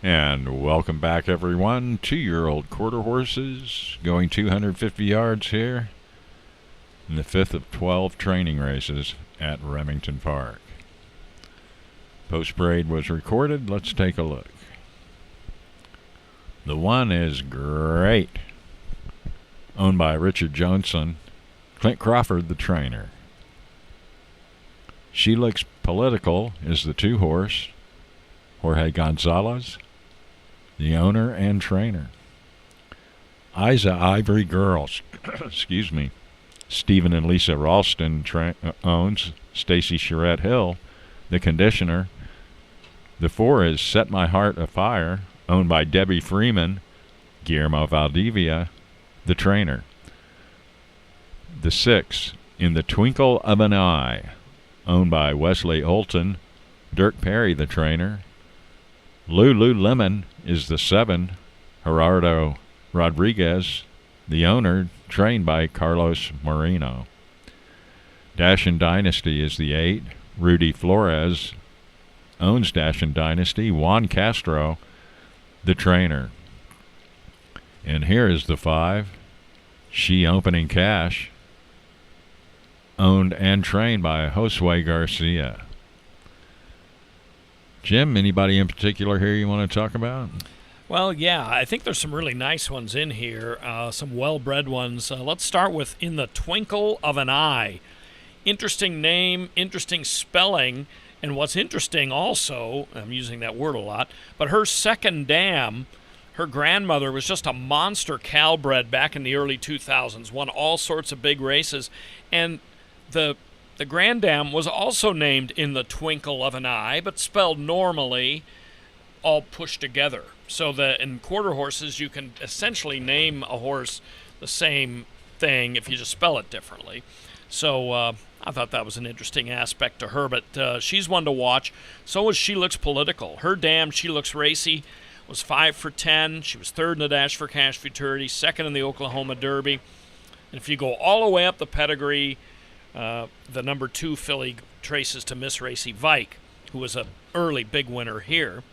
And welcome back, everyone, 2-year-old quarter horses going 250 yards here in the 5th of 12 training races at Remington Park. Post-parade was recorded. Let's take a look. The one is great, owned by Richard Johnson, Clint Crawford, the trainer. She Looks Political is the 2-horse, Jorge Gonzalez, the owner and trainer. EYSA Ivory Girls, excuse me, Stephen and Lisa Ralston owns. Stacy Charette Hill, the conditioner. The 4 is Set My Heart Afire, owned by Debbie Freeman, Guillermo Valdivia, the trainer. The 6, In the Twinkle of an Eye, owned by Wesley OULTON, DURK Perry, the trainer. Lululemon is the 7, Gerardo Rodriguez, the owner, trained by Carlos Moreno. DASHIN Dynasty is the 8, Rudy Flores owns DASHIN Dynasty, Juan Castro, the trainer. And here is the 5, She Opening Cash, owned and trained by Josue Garcia. Jim, anybody in particular here you want to talk about? Well, yeah, I think there's some really nice ones in here, some well-bred ones. Let's start with In the Twinkle of an Eye. Interesting name, interesting spelling, and what's interesting also, I'm using that word a lot, but her second dam, her grandmother was just a monster Calbred back in the early 2000s, won all sorts of big races, and the granddam was also named In the Twinkle of an Eye, but spelled normally, all pushed together. So that in quarter horses, you can essentially name a horse the same thing if you just spell it differently. So I thought that was an interesting aspect to her, but she's one to watch. So was She Looks Political. Her dam, She Looks Racy, was 5 for 10. She was 3rd in the Dash for Cash Futurity, 2nd in the Oklahoma Derby. And if you go all the way up the pedigree, the number 2 filly traces to Miss Racy Vike, who was an early big winner here.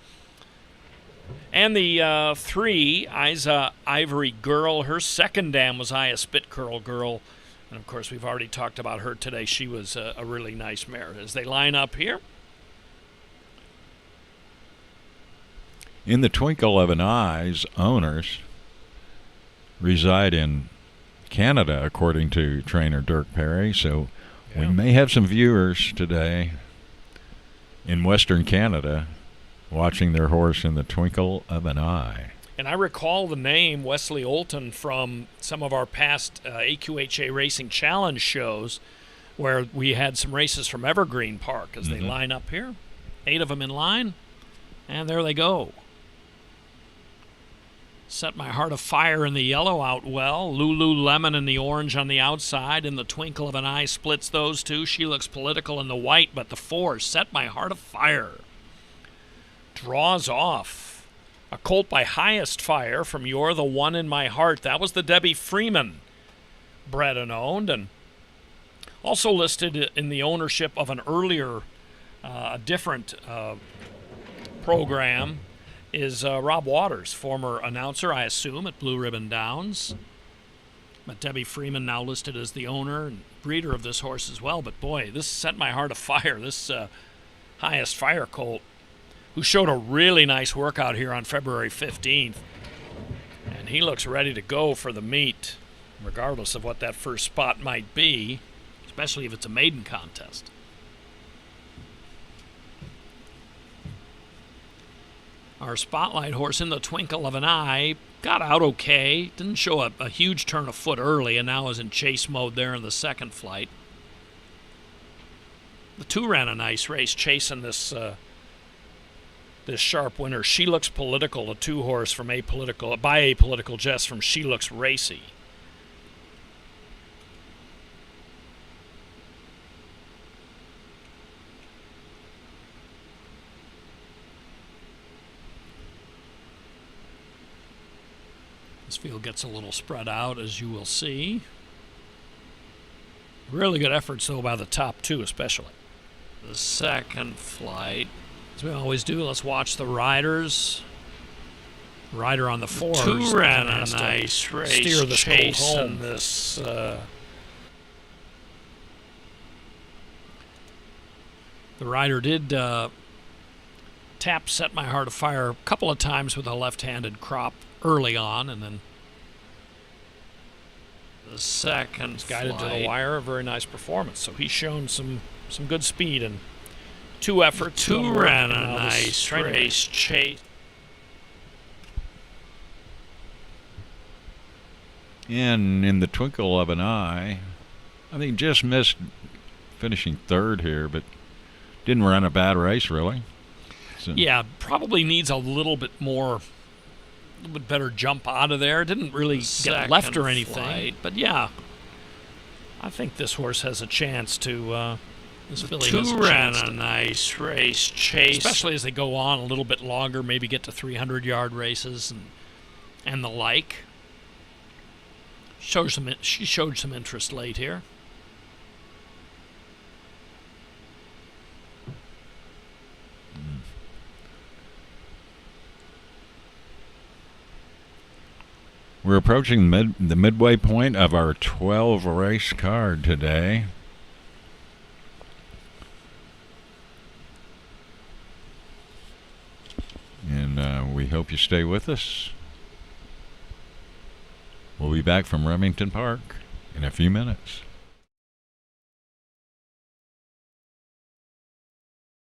And the 3, EYSA Ivory Girl, her second dam was Aya Spit Curl Girl. And, of course, we've already talked about her today. She was a really nice mare. As they line up here. In the Twinkle of an Eye's owners reside in Canada, according to trainer DURK Perry. So we may have some viewers today in Western Canada watching their horse In the Twinkle of an Eye. And I recall the name Wesley OULTON from some of our past AQHA Racing Challenge shows where we had some races from Evergreen Park as they line up here. 8 of them in line, and there they go. Set My Heart Afire in the yellow out well. Lululemon in the orange on the outside. In the Twinkle of an Eye splits those two. She Looks Political in the white, but the 4, Set My Heart Afire, draws off. A colt by Highest Fire from You're the One in My Heart. That was the Debbie Freeman bred and owned, and also listed in the ownership of an earlier, different program is Rob Waters, former announcer, I assume, at Blue Ribbon Downs. But Debbie Freeman now listed as the owner and breeder of this horse as well. But boy, this Set My Heart Afire, this Highest Fire colt, who showed a really nice workout here on February 15th. And he looks ready to go for the meet, regardless of what that first spot might be, especially if it's a maiden contest. Our spotlight horse In the Twinkle of an Eye got out okay. Didn't show a huge turn of foot early and now is in chase mode there in the second flight. The 2 ran a nice race chasing this this sharp winner. She Looks Political, a 2-horse from by Apolitical Jess from She Looks Racy. This field gets a little spread out, as you will see. Really good efforts, though, by the top 2 especially. The second flight, as we always do, let's watch the riders. Rider on the 4. Two ran a nice race steer this colt chasing home. this. The rider did tap Set My Heart Afire a couple of times with a left-handed crop early on, and then The second guided to the flight. wire. A very nice performance. So he's shown some good speed and 2 efforts. Two ran a Now this nice training race chase. And in the twinkle of an eye, I think just missed finishing third here, but didn't run a bad race, really. So, Yeah, probably needs a little bit better jump out of there. Didn't really get left or Second anything. flight. But yeah, I think this horse has a chance to. This filly has Two a ran chance a to, nice race chase. especially as they go on a little bit longer, maybe get to 300-yard races and the like. She showed some interest late here. we're approaching the midway point of our 12 race card today. And we hope you stay with us. We'll be back from Remington Park in a few minutes.